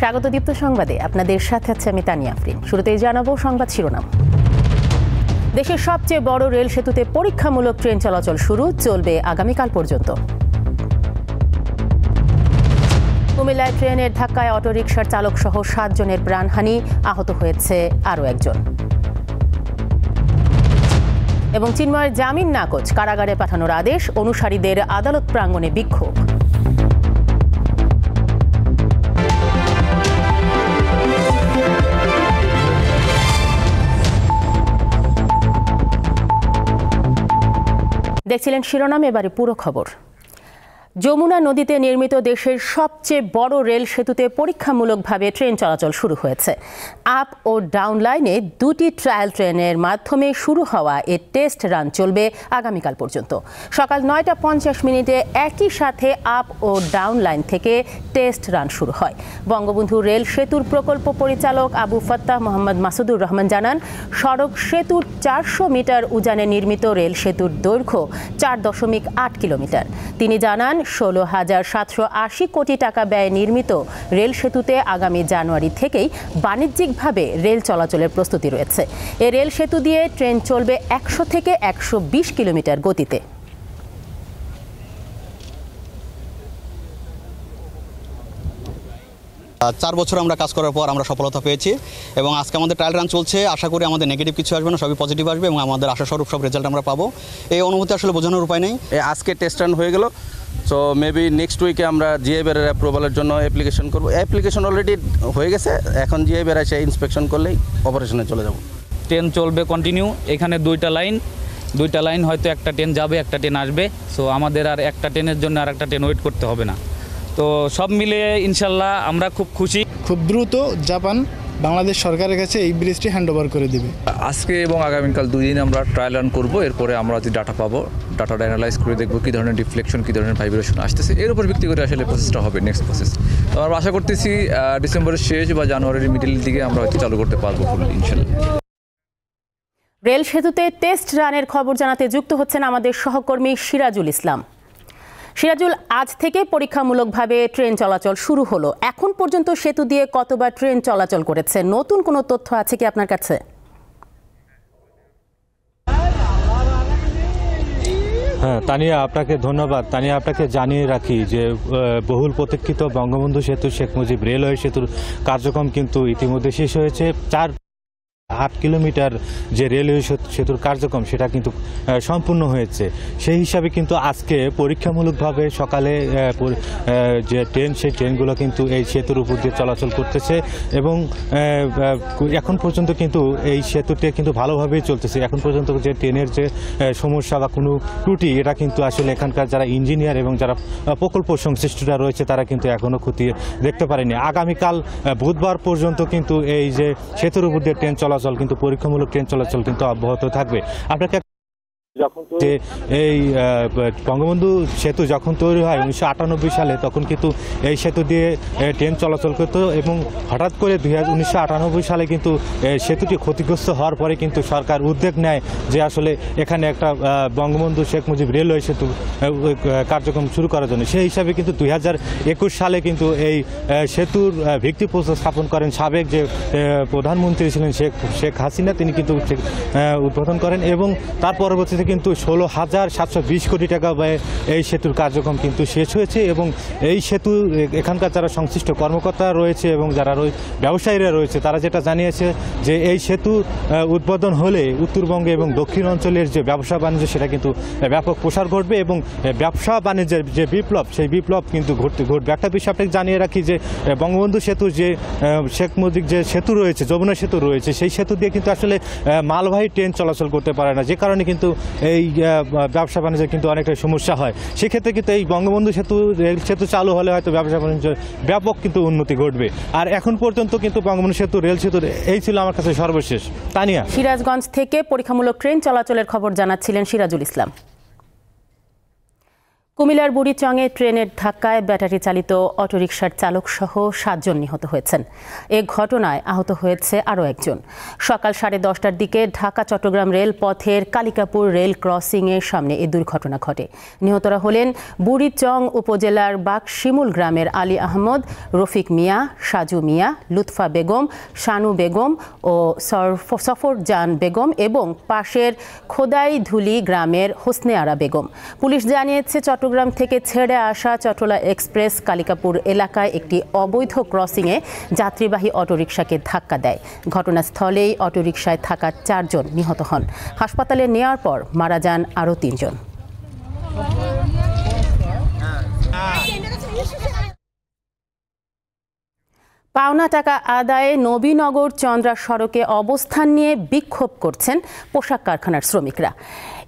স্বাগত দীপ্ত সংবাদে আপনাদের সাথে আছে আমি তানিয়া আফরিন। শুরুতেই জানাবো সংবাদ শিরোনাম। দেশের সবচেয়ে বড় রেল সেতুতে পরীক্ষামূলক ট্রেন চলাচল শুরু, চলবে আগামীকাল পর্যন্ত। কুমিল্লায় ট্রেনের ধাক্কায় অটোরিকশার চালক সহ 7 জনের প্রাণহানি, আহত হয়েছে আরও একজন। এবং চিন্ময়ের জামিন নাকচ, কারাগারে পাঠানোর আদেশ, অনুসারীদের আদালত প্রাঙ্গণে বিক্ষোভ। দেখছিলেন শিরোনাম, এবারে পুরো খবর। যমুনা নদীতে নির্মিত দেশের সবচেয়ে বড় রেল সেতুতে পরীক্ষামূলকভাবে ট্রেন চলাচল শুরু হয়েছে। আপ ও ডাউন লাইনে 2টি ট্রায়াল ট্রেনের মাধ্যমে শুরু হওয়া এ টেস্ট রান চলবে আগামীকাল পর্যন্ত। সকাল 9টা 50 মিনিটে একই সাথে আপ ও ডাউন লাইন থেকে টেস্ট রান শুরু হয়। বঙ্গবন্ধু রেল সেতুর প্রকল্প পরিচালক আবু ফাত্তাহ মোহাম্মদ মাসুদুর রহমান জানান, সড়ক সেতুর 400 মিটার উজানে নির্মিত রেল সেতুর দৈর্ঘ্য 4.8 কিলোমিটার। তিনি জানান, 16,780 কোটি টাকা ব্যয়ে নির্মিত রেল সেতুতে আগামী জানুয়ারি থেকেই বাণিজ্যিকভাবে রেল চলাচলের প্রস্তুতি রয়েছে। এ রেল সেতু দিয়ে ট্রেন চলবে 100 থেকে 120 কিলোমিটার গতিতে। 4 বছর আমরা কাজ করার পর আমরা সফলতা পেয়েছি এবং আজকে আমাদের ট্রায়াল রান চলছে। আশা করি আমাদের নেগেটিভ কিছু আসবে না, সবই পজিটিভ আসবে এবং আমাদের আশাস্বরূপ সব রেজাল্ট আমরা পাবো। এই অনুভূতি আসলে বোঝানোর উপায় নেই। আজকে টেস্ট রান হয়ে গেল, সো মেবি নেক্সট উইকে আমরা জিআইবির অ্যাপ্রুভালের জন্য অ্যাপ্লিকেশন করব। অ্যাপ্লিকেশন অলরেডি হয়ে গেছে, এখন জিআইবির এসে ইন্সপেকশন করলেই অপারেশনে চলে যাব। ট্রেন চলবে কন্টিনিউ। এখানে 2টা লাইন হয়তো একটা ট্রেন যাবে, একটা ট্রেন আসবে। সো আমাদের আর একটা ট্রেনের জন্য আর একটা ট্রেন ওয়েট করতে হবে না। তো সব মিলিয়ে ইনশাল্লাহ আমরা খুব খুশি। খুব দ্রুত জাপান বাংলাদেশ সরকারের কাছে এই ব্রিজটি হ্যান্ডওভার করে দেবে। আজকে এবং আগামীকাল 2 দিন আমরা ট্রায়াল রান করব। এরপরে আমরা যে ডাটা পাবো, ডাটাটা অ্যানালাইজ করে দেখবো কী ধরনের ডিফ্লেকশন, কী ধরনের ভাইব্রেশন আসতেছে। এর উপর ভিত্তি করে আসলে প্রসেসটা হবে, নেক্সট প্রসেস। তো আমরা আশা করতেছি ডিসেম্বরের শেষ বা জানুয়ারির মিডল দিকে আমরা হয়তো চালু করতে পারবো ফুল ইনশাল্লাহ। রেল সেতুতে টেস্ট রানের খবর জানাতে যুক্ত হচ্ছেন আমাদের সহকর্মী সিরাজুল ইসলাম। সিরাজুল, আজ থেকে পরীক্ষামূলকভাবে ট্রেন চলাচল শুরু হলো। এখন পর্যন্ত সেতু দিয়ে কতবার ট্রেন চলাচল করেছে? নতুন কোনো তথ্য আছে কি আপনার কাছে? হ্যাঁ তানিয়া, আপনাকে ধন্যবাদ। তানিয়া, আপনাকে জানিয়ে রাখি যে বহুল প্রতীক্ষিত বঙ্গবন্ধু সেতু, শেখ মুজিব রেলওয়ে সেতুর কার্যক্রম কিন্তু ইতিমধ্যে শেষ হয়েছে। 8 কিলোমিটার যে রেলওয়ে সেতুর কার্যক্রম সেটা কিন্তু সম্পূর্ণ হয়েছে। সেই হিসাবে কিন্তু আজকে পরীক্ষামূলকভাবে সকালে যে ট্রেন, সেই ট্রেনগুলো কিন্তু এই সেতুর উপর দিয়ে চলাচল করতেছে এবং এখন পর্যন্ত কিন্তু এই সেতুটি কিন্তু ভালোভাবেই চলতেছে। এখন পর্যন্ত যে ট্রেনের যে সমস্যা বা কোনো ত্রুটি, এটা কিন্তু আসলে এখানকার যারা ইঞ্জিনিয়ার এবং যারা প্রকল্প সংশ্লিষ্টরা রয়েছে তারা কিন্তু এখনও খতিয়ে দেখতে পারেনি। আগামীকাল বুধবার পর্যন্ত কিন্তু এই যে সেতুর উপর দিয়ে ট্রেন চলাচল কিন্তু পরীক্ষামূলক ট্রেন চলাচল কিন্তু অব্যাহত থাকবে। আপনাকে যে এই বঙ্গবন্ধু সেতু যখন তৈরি হয় 1998 সালে, তখন কিন্তু এই সেতু দিয়ে ট্রেন চলাচল করত এবং হঠাৎ করে 1998 সালে কিন্তু সেতুটি ক্ষতিগ্রস্ত হওয়ার পরে কিন্তু সরকার উদ্যোগ নেয় যে আসলে এখানে একটা বঙ্গবন্ধু শেখ মুজিব রেলওয়ে সেতু কার্যক্রম শুরু করার জন্য। সেই হিসাবে কিন্তু 2021 সালে কিন্তু এই সেতুর ভিত্তিপ্রস্তর স্থাপন করেন সাবেক যে প্রধানমন্ত্রী ছিলেন শেখ হাসিনা। তিনি কিন্তু উদ্বোধন করেন এবং তার পরবর্তীতে কিন্তু 16,720 কোটি টাকা ব্যয়ে এই সেতুর কার্যক্রম কিন্তু শেষ হয়েছে এবং এই সেতু এখানকার যারা সংশ্লিষ্ট কর্মকর্তা রয়েছে এবং যারা ব্যবসায়ীরা রয়েছে তারা যেটা জানিয়েছে যে এই সেতু উদ্বোধন হলে উত্তরবঙ্গে এবং দক্ষিণ অঞ্চলের যে ব্যবসা বাণিজ্য সেটা কিন্তু ব্যাপক প্রসার ঘটবে এবং ব্যবসা বাণিজ্যের যে বিপ্লব, সেই বিপ্লব কিন্তু ঘটবে। একটা বিষয় আপনাকে জানিয়ে রাখি যে বঙ্গবন্ধু সেতু, যে শেখ মুজিব যে সেতু রয়েছে, যমুনা সেতু রয়েছে, সেই সেতু দিয়ে কিন্তু আসলে মালবাহী ট্রেন চলাচল করতে পারে না, যে কারণে কিন্তু এই ব্যবসা বাণিজ্যের কিন্তু অনেকটা সমস্যা হয়। সেক্ষেত্রে কিন্তু এই বঙ্গবন্ধু সেতু, রেল সেতু চালু হলে হয়তো ব্যবসা বাণিজ্যের ব্যাপক কিন্তু উন্নতি ঘটবে। আর এখন পর্যন্ত কিন্তু বঙ্গবন্ধু সেতু, রেল সেতু এই ছিল আমার কাছে সর্বশেষ। তানিয়া, সিরাজগঞ্জ থেকে পরীক্ষামূলক ট্রেন চলাচলের খবর জানাচ্ছিলেন সিরাজুল ইসলাম। কুমিল্লার বুড়িচংয়ে ট্রেনের ধাক্কায় ব্যাটারি চালিত অটোরিকশার চালক সহ 7 জন নিহত হয়েছেন। এ ঘটনায় আহত হয়েছে আরও একজন। সকাল 10:30টার দিকে ঢাকা চট্টগ্রাম রেলপথের কালিকাপুর রেল ক্রসিংয়ের সামনে এই দুর্ঘটনা ঘটে। নিহতরা হলেন বুড়িচং উপজেলার বাকশিমুল গ্রামের আলী আহমদ, রফিক মিয়া, সাজু মিয়া, লুৎফা বেগম, শানু বেগম ও সফরজান বেগম এবং পাশের খোদাইধুলি গ্রামের হোসনে আরা বেগম। পুলিশ জানিয়েছে চট্টগ্রাম থেকে ছেড়ে আসা চট্টলা এক্সপ্রেস কালিকাপুর এলাকায় একটি অবৈধ ক্রসিংয়ে যাত্রীবাহী অটোরিকশাকে ধাক্কা দেয়। ঘটনাস্থলেই অটোরিকশায় থাকা 4 জন নিহত হন। হাসপাতালে নেওয়ার পর মারা যান আরও 3 জন। পাওনা টাকা আদায়ে নবীনগর চন্দ্রা সড়কে অবস্থান নিয়ে বিক্ষোভ করছেন পোশাক কারখানার শ্রমিকরা।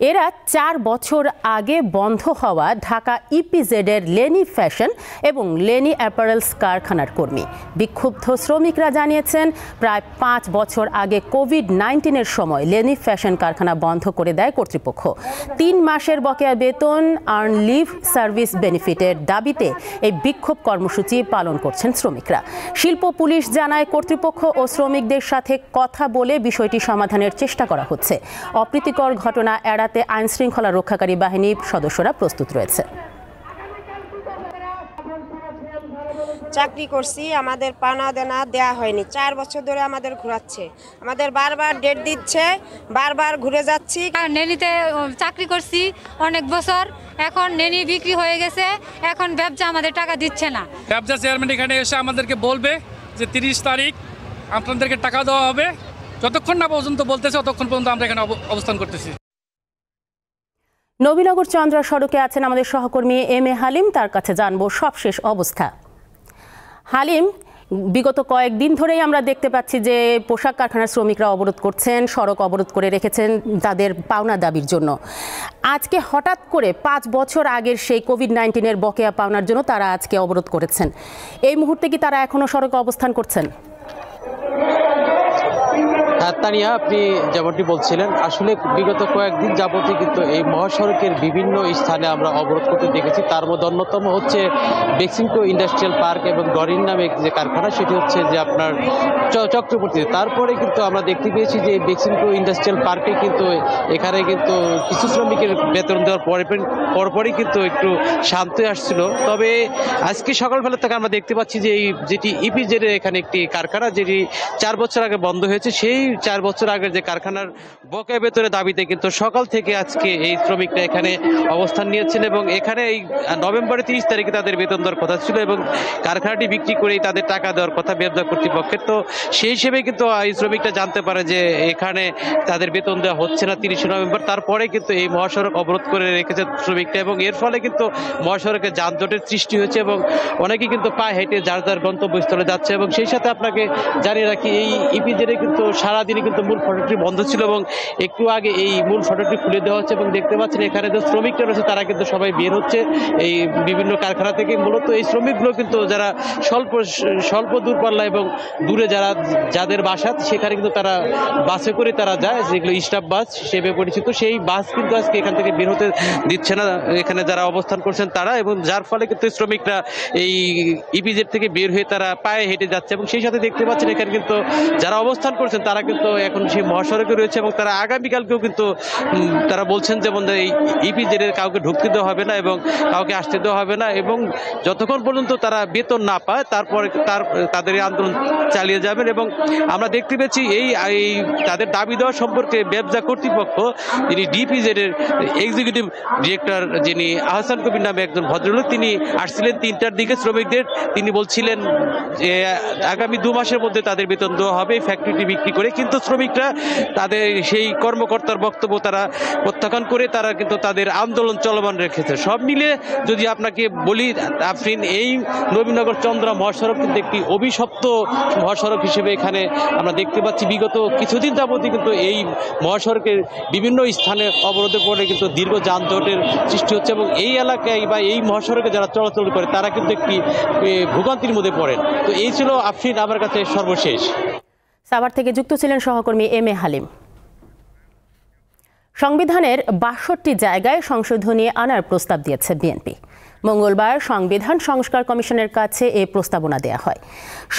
এরা 4 বছর আগে বন্ধ হওয়া ঢাকা ইপিজেডের লেনি ফ্যাশন এবং লেনি অ্যাপারেলস কারখানার কর্মী। বিক্ষুব্ধ শ্রমিকরা জানিয়েছেন প্রায় 5 বছর আগে কোভিড-19-এর সময় লেনি ফ্যাশন কারখানা বন্ধ করে দেয় কর্তৃপক্ষ। 3 মাসের বকেয়া বেতন, আর্ন লিভ সার্ভিস বেনিফিটের দাবিতে এই বিক্ষোভ কর্মসূচি পালন করছেন শ্রমিকরা। শিল্প পুলিশ জানায় কর্তৃপক্ষ ও শ্রমিকদের সাথে কথা বলে বিষয়টি সমাধানের চেষ্টা করা হচ্ছে। অপ্রীতিকর ঘটনা এড়াতে আইন শৃঙ্খলা রক্ষাকারী বাহিনীর সদস্যরা প্রস্তুত রয়েছে। চাকরি করছি, আমাদের পাওনা দেনা দেওয়া হয়নি। 4 বছর ধরে আমাদের ঘোরাচ্ছে, আমাদের বারবার ডেট দিচ্ছে, বারবার ঘুরে যাচ্ছি। নেনিতে চাকরি করছি অনেক বছর, এখন নেনি বিক্রি হয়ে গেছে, এখন ব্যবসা আমাদের টাকা দিচ্ছে না। ব্যবসা চেয়ারম্যান এখানে এসে আমাদেরকে বলবে যে 30 তারিখ আপনাদেরকে টাকা দেওয়া হবে। যতক্ষণ না পর্যন্ত বলতেছে ততক্ষণ পর্যন্ত আমরা এখানে অবস্থান করতেছি। নবীনগর চন্দ্রা সড়কে আছেন আমাদের সহকর্মী এম এ হালিম, তার কাছে জানবো সবশেষ অবস্থা। হালিম, বিগত কয়েকদিন ধরেই আমরা দেখতে পাচ্ছি যে পোশাক কারখানার শ্রমিকরা অবরোধ করছেন, সড়ক অবরোধ করে রেখেছেন তাদের পাওনা দাবির জন্য। আজকে হঠাৎ করে 5 বছর আগের সেই কোভিড-19-এর বকেয়া পাওনার জন্য তারা আজকে অবরোধ করেছেন। এই মুহূর্তে কি তারা এখনো সড়কে অবস্থান করছেন? তানিয়া, আপনি যেমনটি বলছিলেন, আসলে বিগত কয়েকদিন যাবতীয় কিন্তু এই মহাসড়কের বিভিন্ন স্থানে আমরা অবরোধ করতে দেখেছি। তার মধ্যে অন্যতম হচ্ছে বেক্সিমকো ইন্ডাস্ট্রিয়াল পার্ক এবং গরিন নামে যে কারখানা, সেটি হচ্ছে যে আপনার চক্রবর্তীতে। তারপরে কিন্তু আমরা দেখতে পেয়েছি যে বেক্সিমকো ইন্ডাস্ট্রিয়াল পার্কে কিন্তু এখানে কিন্তু কিছু শ্রমিকের বেতন দেওয়ার পরপরই কিন্তু একটু শান্ত আসছিল। তবে আজকে সকালবেলা থেকে আমরা দেখতে পাচ্ছি যে এই যেটি ইপিজেডের এখানে একটি কারখানা, যেটি 4 বছর আগে বন্ধ হয়েছে, সেই 4 বছর আগের যে কারখানার বকেয়া বেতনের দাবিতে কিন্তু সকাল থেকে আজকে এই শ্রমিকরা এখানে অবস্থান নিয়েছেন এবং এখানে এই নভেম্বরের 30 তারিখে তাদের বেতন দেওয়ার কথা ছিল এবং কারখানাটি বিক্রি করেই তাদের টাকা দেওয়ার কথা ব্যবসা কর্তৃপক্ষের। তো সেই হিসেবে কিন্তু এই শ্রমিকরা জানতে পারে যে এখানে তাদের বেতন দেওয়া হচ্ছে না 30 নভেম্বর। তারপরে কিন্তু এই মহাসড়ক অবরোধ করে রেখেছে শ্রমিকরা এবং এর ফলে কিন্তু মহাসড়কে যানজটের সৃষ্টি হয়েছে এবং অনেকেই কিন্তু পায়ে হেঁটে যার যার গন্তব্যস্থলে যাচ্ছে। এবং সেই সাথে আপনাকে জানিয়ে রাখি, এই ইপিজেডে কিন্তু সারাদিনই কিন্তু মূল ফটকটি বন্ধ ছিল এবং একটু আগে এই মূল ফটকটি খুলে দেওয়া হচ্ছে এবং দেখতে পাচ্ছেন এখানে যে শ্রমিকরা রয়েছে তারা কিন্তু সবাই বের হচ্ছে এই বিভিন্ন কারখানা থেকে। মূলত এই শ্রমিকগুলো কিন্তু যারা স্বল্প দূরপাল্লা এবং দূরে যাদের বাসা, সেখানে কিন্তু তারা বাসে করে তারা যায়, যেগুলো স্টাফ বাস হিসেবে পরিচিত। সেই বাস কিন্তু আজকে এখান থেকে বের হতে দিচ্ছে না এখানে যারা অবস্থান করছেন তারা, এবং যার ফলে কিন্তু শ্রমিকরা এই ইপিজেড থেকে বের হয়ে তারা পায়ে হেঁটে যাচ্ছে। এবং সেই সাথে দেখতে পাচ্ছেন এখানে কিন্তু যারা অবস্থান করছেন তারা কিন্তু এখন সেই মহাসড়কে রয়েছে এবং তারা আগামীকালকেও কিন্তু তারা বলছেন যেমন এই ইপিজেডের কাউকে ঢুকতে দেওয়া হবে না এবং কাউকে আসতে দেওয়া হবে না এবং যতক্ষণ পর্যন্ত তারা বেতন না পায় তারপরে তাদের আন্দোলন চালিয়ে যাবেন। এবং আমরা দেখতে পেয়েছি এই তাদের দাবি দেওয়া সম্পর্কে ব্যবসা কর্তৃপক্ষ, যিনি ডিপিজেডের এক্সিকিউটিভ ডিরেক্টর যিনি আহসান কবির নামে একজন ভদ্রলোক, তিনি আসছিলেন 3টার দিকে শ্রমিকদের, তিনি বলছিলেন যে আগামী 2 মাসের মধ্যে তাদের বেতন দেওয়া হবে ফ্যাক্টরিটি বিক্রি করে। কিন্তু শ্রমিকরা তাদের সেই কর্মকর্তার বক্তব্য তারা প্রত্যাখ্যান করে তারা কিন্তু তাদের আন্দোলন চলমান রেখেছে। সব মিলে যদি আপনাকে বলি আফরিন, এই নবীনগর চন্দ্রা মহাসড়ক কিন্তু একটি অভিশপ্ত মহাসড়ক হিসেবে এখানে আমরা দেখতে পাচ্ছি। বিগত কিছুদিন যাবতীয় কিন্তু এই মহাসড়কের বিভিন্ন স্থানে অবরোধের পরে কিন্তু দীর্ঘ যানজটের সৃষ্টি হচ্ছে এবং এই এলাকায় বা এই মহাসড়কে যারা চলাচল করে তারা কিন্তু একটি ভোগান্তির মধ্যে পড়েন। তো এই ছিল আফরিন আমার কাছে সর্বশেষ। সাভার থেকে যুক্ত ছিলেন সহকর্মী এম এ হালিম। সংবিধানের ৬২ জায়গায় সংশোধনী আনার প্রস্তাব দিয়েছে বিএনপি। মঙ্গলবার সংবিধান সংস্কার কমিশনের কাছে এই প্রস্তাবনা দেয়া হয়।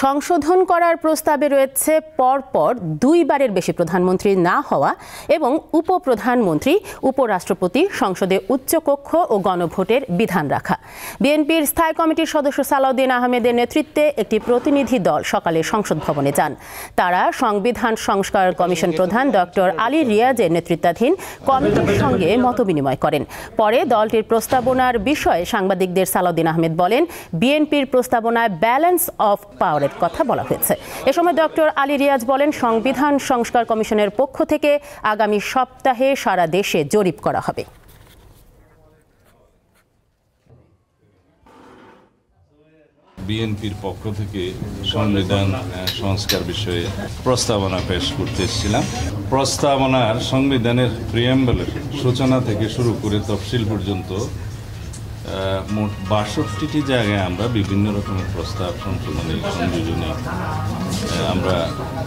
সংশোধন করার প্রস্তাবে রয়েছে পরপর ২ বারের বেশি প্রধানমন্ত্রী না হওয়া এবং উপপ্রধানমন্ত্রী, উপরাষ্ট্রপতি, সংসদে উচ্চকক্ষ ও গণভোটের বিধান রাখা। বিএনপির স্থায়ী কমিটির সদস্য সালাউদ্দিন আহমেদের নেতৃত্বে একটি প্রতিনিধি দল সকালে সংসদ ভবনে যান। তারা সংবিধান সংস্কার কমিশন প্রধান ডক্টর আলী রিয়াজের নেতৃত্বাধীন কমিটির সঙ্গে মতবিনিময় করেন। পরে দলটির প্রস্তাবনার বিষয়ে সাংবাদিকদের সালাউদ্দিন আহমেদ বলেন, বিএনপির প্রস্তাবনায় ব্যালেন্স অফ পাওয়ারের কথা বলা হয়েছে। এ সময় ডক্টর আলী রিয়াজ বলেন, সংবিধান সংস্কার কমিশনের পক্ষ থেকে আগামী সপ্তাহে সারা দেশে জরিপ করা হবে। বিএনপির পক্ষ থেকে সংবিধান সংস্কার বিষয়ে প্রস্তাবনা পেশ করতে এসেছিলাম। প্রস্তাবনার সংবিধানের প্রিয়াম্বলের সূচনা থেকে শুরু করে তফসিল পর্যন্ত মোট ৬২টি জায়গায় আমরা বিভিন্ন রকমের প্রস্তাব সংশোধনী সংযোজনী আমরা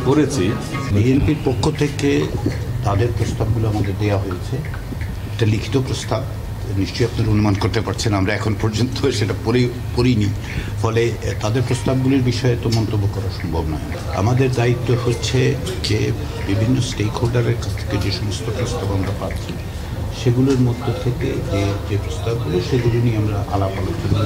করেছি। বিএনপির পক্ষ থেকে তাদের প্রস্তাবগুলো আমাদের দেওয়া হয়েছে। এটা লিখিত প্রস্তাব, নিশ্চয়ই আপনারা অনুমান করতে পারছেন আমরা এখন পর্যন্ত সেটা পড়িনি, ফলে তাদের প্রস্তাবগুলির বিষয়ে তো মন্তব্য করা সম্ভব নয়। আমাদের দায়িত্ব হচ্ছে যে বিভিন্ন স্টেক হোল্ডারের কাছ থেকে যে সমস্ত প্রস্তাব আমরা পাচ্ছি সেগুলোর মধ্য থেকে যে প্রস্তাবগুলো সেগুলো নিয়ে আমরা আলাপ আলোচনা।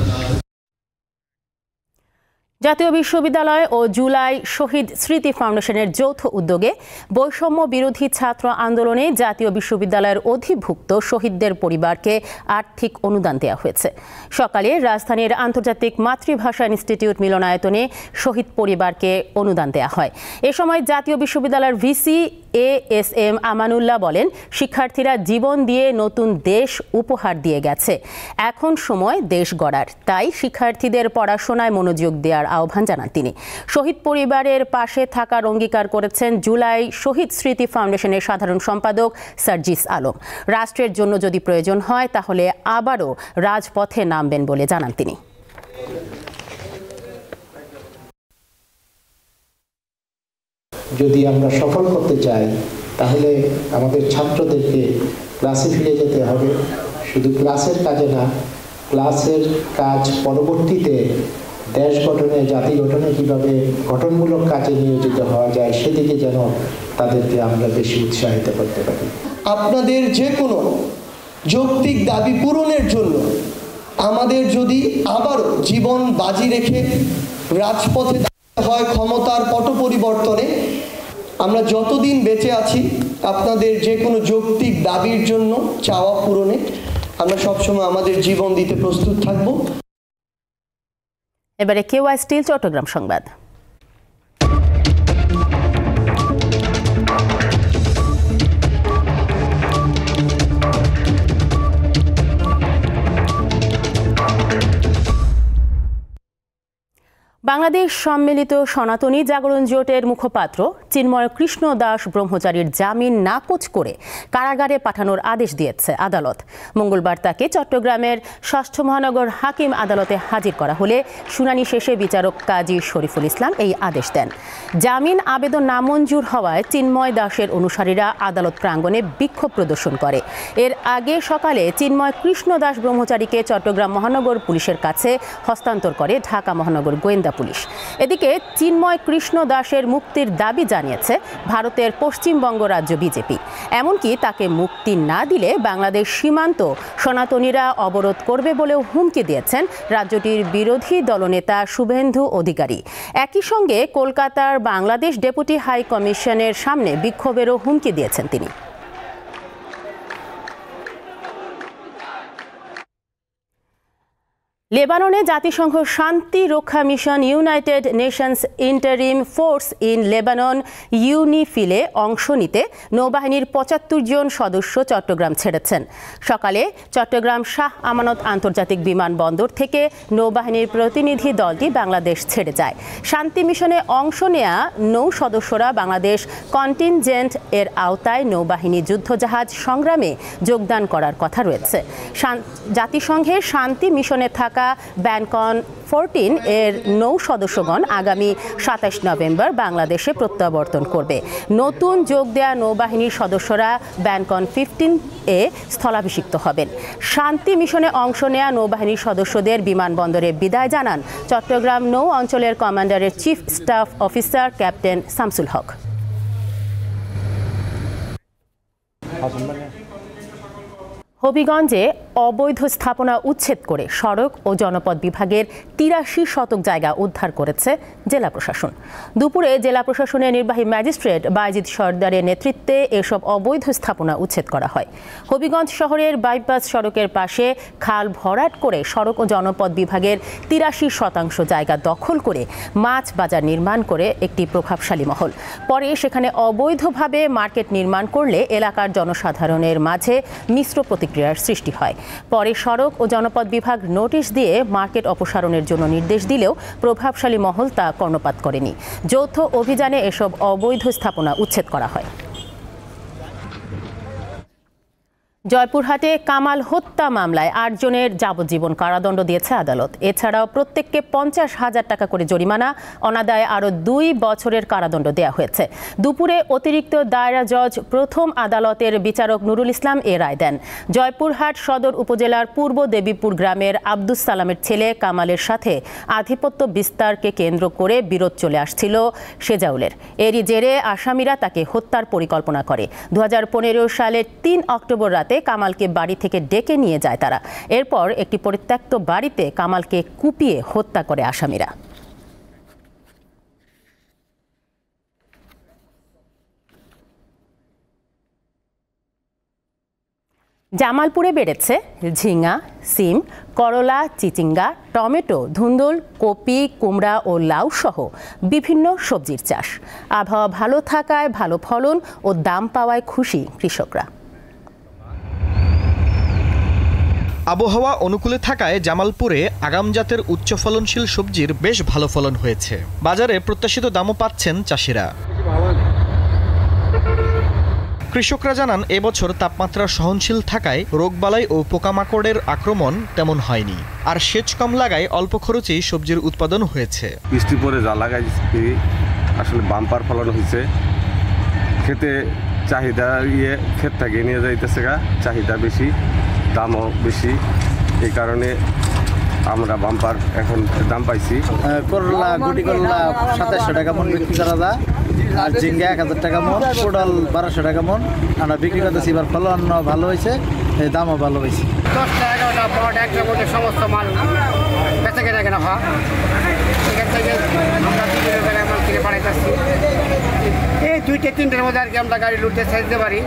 জাতীয় বিশ্ববিদ্যালয় ও জুলাই শহীদ স্মৃতি ফাউন্ডেশনের যৌথ উদ্যোগে বৈষম্য বিরোধী ছাত্র আন্দোলনে জাতীয় বিশ্ববিদ্যালয়ের অধিভুক্ত শহীদদের পরিবারকে আর্থিক অনুদান দেওয়া হয়েছে। সকালে রাজধানীর আন্তর্জাতিক মাতৃভাষা ইনস্টিটিউট মিলনায়তনে শহীদ পরিবারকে অনুদান দেওয়া হয়। এ সময় জাতীয় বিশ্ববিদ্যালয়ের ভিসি ASM আমানুল্লাহ বলেন, শিক্ষার্থীরা জীবন দিয়ে নতুন দেশ উপহার দিয়ে গেছে, এখন সময় দেশ গড়ার, তাই শিক্ষার্থীদের পড়াশোনায় মনোযোগ দেওয়ার আহ্বান জানান তিনি। শহীদ পরিবারের পাশে থাকার অঙ্গীকার করেছেন জুলাই শহীদ স্মৃতি ফাউন্ডেশনের সাধারণ সম্পাদক সার্জিস আলম। রাষ্ট্রের জন্য যদি প্রয়োজন হয় তাহলে আবারও রাজপথে নামবেন বলে জানান তিনি। যদি আমরা সফল করতে চাই তাহলে আমাদের ছাত্রদেরকে ক্লাসে ফিরে যেতে হবে। শুধু ক্লাসের কাজে না, ক্লাসের কাজ পরবর্তীতে দেশ গঠনে, জাতি গঠনে কীভাবে গঠনমূলক কাজে নিয়োজিত হওয়া যায় সেদিকে যেন তাদেরকে আমরা বেশি উৎসাহিত করতে পারি। আপনাদের যে কোনো যৌক্তিক দাবি পূরণের জন্য আমাদের যদি আবারও জীবন বাজি রেখে রাজপথে দাঁড়াতে হয় ক্ষমতার পট পরিবর্তনে, আমরা যতদিন বেঁচে আছি আপনাদের যে কোনো যৌক্তিক দাবির জন্য, চাওয়া পূরণে আমরা সবসময় আমাদের জীবন দিতে প্রস্তুত থাকব। এবারে কেওয়াই স্টিল চট্টগ্রাম সংবাদ। বাংলাদেশ সম্মিলিত সনাতনী জাগরণ জোটের মুখপাত্র চিন্ময় কৃষ্ণ দাস ব্রহ্মচারীর জামিন নাকচ করে কারাগারে পাঠানোর আদেশ দিয়েছে আদালত। মঙ্গলবার তাকে চট্টগ্রামের ৬ষ্ঠ মহানগর হাকিম আদালতে হাজির করা হলে শুনানি শেষে বিচারক কাজী শরীফুল ইসলাম এই আদেশ দেন। জামিন আবেদন নামঞ্জুর হওয়ায় চিন্ময় দাসের অনুসারীরা আদালত প্রাঙ্গণে বিক্ষোভ প্রদর্শন করে। এর আগে সকালে চিন্ময় কৃষ্ণ দাস ব্রহ্মচারীকে চট্টগ্রাম মহানগর পুলিশের কাছে হস্তান্তর করে ঢাকা মহানগর গোয়েন্দা পুলিশ। এদিকে চিন্ময় কৃষ্ণ দাসের মুক্তির দাবি জানিয়েছে ভারতের পশ্চিমবঙ্গ রাজ্য বিজেপি। এমনকি তাকে মুক্তি না দিলে বাংলাদেশ সীমান্ত সনাতনীরা অবরোধ করবে বলেও হুমকি দিয়েছেন রাজ্যটির বিরোধী দলনেতা শুভেন্দু অধিকারী। একই সঙ্গে কলকাতার বাংলাদেশ ডেপুটি হাই কমিশনের সামনে বিক্ষোভেরও হুমকি দিয়েছেন তিনি। লেবাননে জাতিসংঘ শান্তি রক্ষা mission United Nations Interim Force in Lebanon ইউনিফিলে অংশ নিতে নৌবাহিনীর ৭৫ জন সদস্য চট্টগ্রাম ছেড়েছেন। সকালে চট্টগ্রাম শাহ আমানত আন্তর্জাতিক বিমানবন্দর থেকে নৌবাহিনীর প্রতিনিধি দলটি বাংলাদেশ ছেড়ে যায়। শান্তি মিশনে অংশ নেয়া নৌ সদস্যরা বাংলাদেশ কন্টিনজেন্ট এর আওতায় নৌবাহিনী যুদ্ধজাহাজ সংগ্রামে যোগদান করার কথা রয়েছে। জাতিসংঘের শান্তি মিশনে থাকা থাকা ব্যানকন 14 এর নৌ সদস্যগণ আগামী 27 নভেম্বর বাংলাদেশে প্রত্যাবর্তন করবে। নতুন যোগ দেয়া নৌবাহিনীর সদস্যরা ব্যানকন 15 এ স্থলাভিষিক্ত হবেন। শান্তি মিশনে অংশ নেয়া নৌবাহিনীর সদস্যদের বিমানবন্দরে বিদায় জানান চট্টগ্রাম নৌ অঞ্চলের কমান্ডারের chief staff officer captain Shamsul Haque. হবিগঞ্জে অবৈধ স্থাপনা উচ্ছেদ করে সড়ক ও জনপদ বিভাগের 83 শতক জায়গা উদ্ধার করেছে জেলা প্রশাসন। দুপুরে জেলা প্রশাসনের নির্বাহী ম্যাজিস্ট্রেট বাইজিদ সরদারের নেতৃত্বে এসব অবৈধ স্থাপনা উচ্ছেদ করা হয়। হবিগঞ্জ শহরের বাইপাস সড়কের পাশে খাল ভরাট করে সড়ক ও জনপদ বিভাগের 83% জায়গা দখল করে মাছ বাজার নির্মাণ করে একটি প্রভাবশালী মহল। পরে সেখানে অবৈধভাবে মার্কেট নির্মাণ করলে এলাকার জনসাধারণের মাঝে মিশ্র প্রতিক্রিয়ার সৃষ্টি হয়। পরে সড়ক ও জনপদ বিভাগ নোটিশ দিয়ে মার্কেট অপসারণের জন্য নির্দেশ দিলেও প্রভাবশালী মহল তা কর্ণপাত করেনি। যৌথ অভিযানে এসব অবৈধ স্থাপনা উচ্ছেদ করা হয়। জয়পুরহাটে কামাল হত্যা মামলায় 8 জনের যাবজ্জীবন কারাদণ্ড দিয়েছে আদালত। এছাড়াও প্রত্যেককে 50,000 টাকা করে জরিমানা, অনাদায়ে আরও 2 বছরের কারাদণ্ড দেওয়া হয়েছে। দুপুরে অতিরিক্ত দায়রা জজ প্রথম আদালতের বিচারক নুরুল ইসলাম এ রায় দেন। জয়পুরহাট সদর উপজেলার পূর্ব দেবীপুর গ্রামের আব্দুস সালামের ছেলে কামালের সাথে আধিপত্য বিস্তারকে কেন্দ্র করে বিরোধ চলে আসছিল সেজাউলের। এরই জেরে আসামিরা তাকে হত্যার পরিকল্পনা করে। 2015 সালের 3 অক্টোবর রাতে কামালকে বাড়ি থেকে ডেকে নিয়ে যায় তারা। এরপর একটি পরিত্যক্ত বাড়িতে কামালকে কুপিয়ে হত্যা করে আসামিরা। জামালপুরে বেড়েছে ঝিঙা, সিম, করলা, চিচিঙ্গা, টমেটো, ধুন্দুল, কপি, কুমড়া ও লাউ সহ বিভিন্ন সবজির চাষ। আবহাওয়া ভালো থাকায় ভালো ফলন ও দাম পাওয়ায় খুশি কৃষকরা। আবহাওয়া অনুকূলে থাকায় জামালপুরে আগাম জাতের উচ্চ ফলনশীল সবজির বেশ ভালো ফলন হয়েছে। বাজারে প্রত্যাশিত দামও পাচ্ছেন চাষিরা। কৃষকরা জানান এবছর তাপমাত্রা সহনশীল থাকায় রোগবালাই ও পোকামাকড়ের আক্রমণ তেমন হয়নি, আর সেচ কম লাগায় অল্প খরচেই সবজির উৎপাদন হয়েছে। বৃষ্টি পরে যা লাগাইছি আসলে বাম্পার ফলন হয়েছে। খেতে চাহিদা ক্ষেত থেকে নিয়ে যাইতেছে গা, চাহিদা বেশি, দামও বেশি, এই কারণে আমরা বাম্পার এখন দাম পাইছি। করলা, গুটি করলা 2700 টাকা মন বিক্রি করা যায়, আর ঝিঙ্গা 1000 টাকা মন, পটল 1200 টাকা মন আমরা বিক্রি করতেছি। এবার ফলন ভালো হয়েছে, দামও ভালো হয়েছে। 10টা 11টা পট একটা মধ্যে সমস্ত মাল বেচা কেনা হয়। এখান থেকে আমরা বিভিন্ন জায়গায় মাল কিনে পাঠাইতেছি। এই 2-3টার মধ্যে আর কি আমরা গাড়ি লুটে সাইড দিতে পারি।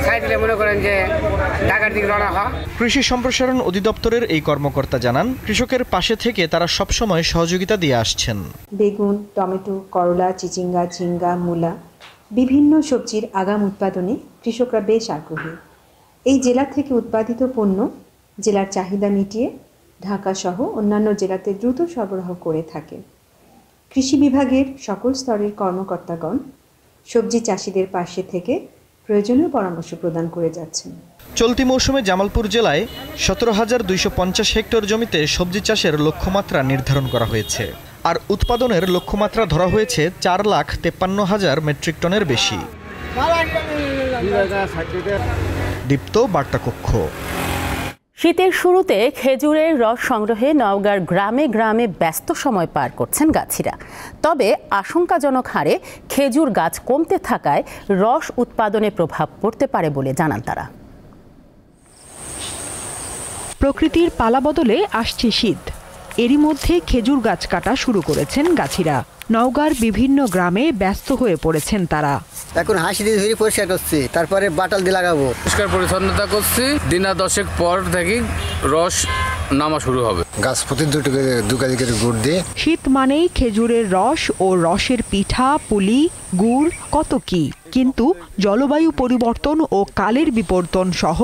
সাইড দিলে মনে করেন যে ঢাকার দিকে রওনা হয়। কৃষি সম্প্রসারণ অধিদপ্তরের এই কর্মকর্তা জানান কৃষকের পাশে থেকে তারা সবসময় সহযোগিতা দিয়ে আসছেন। বেগুন, টমেটো, করলা, চিচিঙ্গা, ঝিঙ্গা, মূলা বিভিন্ন সবজির আগাম উৎপাদনে কৃষকরা বেশ আগ্রহী। এই জেলা থেকে উৎপাদিত পণ্য জেলার চাহিদা মিটিয়ে ঢাকা সহ অন্যান্য জেলাতে দ্রুত সরবরাহ করে থাকে। কৃষি বিভাগের সকল স্তরের কর্মকর্তাগণ সবজি চাষিদের পাশে থেকে প্রয়োজনীয় পরামর্শ প্রদান করে যাচ্ছেন। চলতি মৌসুমে জামালপুর জেলায় 17,250 হেক্টর জমিতে সবজি চাষের লক্ষ্যমাত্রা নির্ধারণ করা হয়েছে, আর উৎপাদনের লক্ষ্যমাত্রা ধরা হয়েছে 4,53,000 মেট্রিক টনের বেশি। দীপ্ত বার্তা কক্ষ। শীতের শুরুতে খেজুরের রস সংগ্রহে নওগাঁর গ্রামে গ্রামে ব্যস্ত সময় পার করছেন গাছিরা। তবে আশঙ্কাজনক হারে খেজুর গাছ কমতে থাকায় রস উৎপাদনে প্রভাব পড়তে পারে বলে জানান তারা। প্রকৃতির পালাবদলে আসছে শীত, এরই মধ্যে খেজুর গাছ কাটা শুরু করেছেন গাছিরা। নওগাঁর বিভিন্ন গ্রামে ব্যস্ত হয়ে পড়েছেন তারা। এখন হাসি দিয়ে ধরে পরিষ্কার করছি, তারপরে বাটাল দিয়ে লাগাবো। পরিষ্কার পরিচ্ছন্নতা করছি, দিনা 10 পর থেকে রস নামা শুরু হবে। গাছ প্রতি 2 কেজি করে গুড় দিয়ে। শীত মানেই খেজুরের রস ও রসের পিঠা, পুলি, গুড়, কত কি। কিন্তু জলবায়ু পরিবর্তন ও কালের বিবর্তন সহ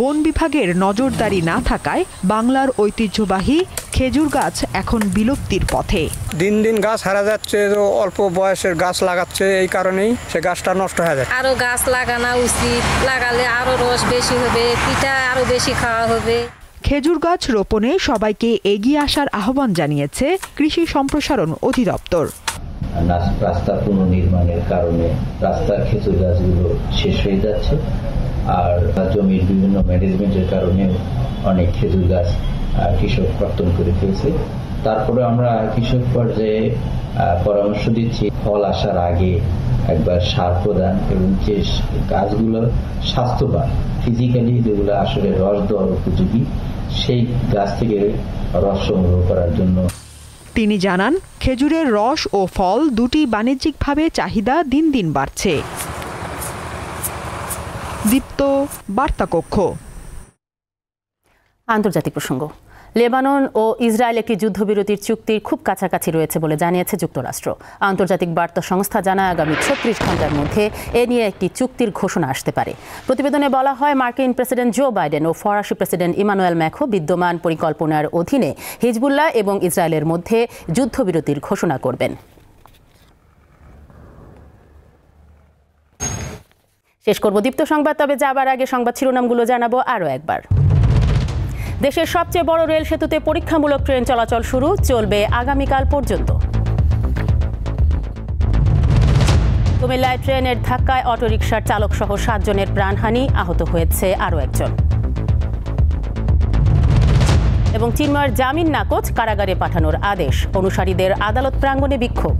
বন বিভাগের নজরদারি না থাকায় বাংলার ঐতিহ্যবাহী খেজুর গাছ এখন বিলুপ্তির পথে। দিন দিন গাছ হারা যাচ্ছে, অল্প বয়সের গাছ লাগাচ্ছে, এই কারণেই সে গাছটা নষ্ট হয়ে যায়। আরো গাছ লাগানো উচিত, লাগালে আরো রস বেশি হবে, পিঠা আরো বেশি খাওয়া হবে। খেজুর গাছ রোপণে সবাইকে এগিয়ে আসার আহ্বান জানিয়েছে কৃষি সম্প্রসারণ অধিদপ্তর। রাস্তা পুনর্নির্মাণের কারণে রাস্তার খেজুর গাছগুলো শেষ হয়ে যাচ্ছে, আর জমির বিভিন্ন ম্যানেজমেন্টের কারণে অনেক খেজুর গাছ কৃষক কর্তন করে ফেলছে। তারপরে আমরা কৃষক পর্যায়ে পরামর্শ দিচ্ছি ফল আসার আগে একবার সার প্রদান এবং যে গাছগুলো স্বাস্থ্যবান ফিজিক্যালি, যেগুলো আসলে রস দেওয়ার উপযোগী, সেই গাছ থেকে রস সংগ্রহ করার জন্য। তিনি জানান, খেজুরের রস ও ফল দুটি বাণিজ্যিকভাবে চাহিদা দিন দিন বাড়ছে। দীপ্ত, বার্তা কক্ষ। আন্তর্জাতিক প্রসঙ্গ। লেবানন ও ইসরায়েল একটি যুদ্ধবিরতির চুক্তির খুব কাছাকাছি রয়েছে বলে জানিয়েছে যুক্তরাষ্ট্র। আন্তর্জাতিক বার্তা সংস্থা জানায় আগামী 36 ঘন্টার মধ্যে এ নিয়ে একটি চুক্তির ঘোষণা আসতে পারে। প্রতিবেদনে বলা হয়, মার্কিন প্রেসিডেন্ট জো বাইডেন ও ফরাসি প্রেসিডেন্ট ইমানুয়েল ম্যাখো বিদ্যমান পরিকল্পনার অধীনে হিজবুল্লাহ এবং ইসরায়েলের মধ্যে যুদ্ধবিরতির ঘোষণা করবেন। শেষ করব দীপ্ত সংবাদ, তবে যাবার আগে সংবাদ শিরোনামগুলো জানাবো আরও একবার। দেশের সবচেয়ে বড় রেল সেতুতে পরীক্ষামূলক ট্রেন চলাচল শুরু, চলবে আগামীকাল পর্যন্ত। কুমিল্লায় ট্রেনের ধাক্কায় অটোরিকশার চালক সহ 7 জনের প্রাণহানি, আহত হয়েছে আরও একজন। এবং চিন্ময়ের জামিন নাকচ, কারাগারে পাঠানোর আদেশ, অনুসারীদের আদালত প্রাঙ্গণে বিক্ষোভ।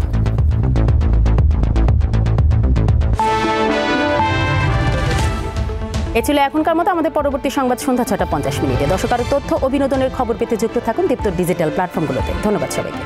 এ ছিল এখনকার মতো। আমাদের পরবর্তী সংবাদ সন্ধ্যা 6টা 50 মিনিটে। দর্শক, আরও তথ্য ও বিনোদনের খবর পেতে যুক্ত থাকুন দীপ্ত ডিজিটাল প্ল্যাটফর্মগুলোতে। ধন্যবাদ সবাইকে।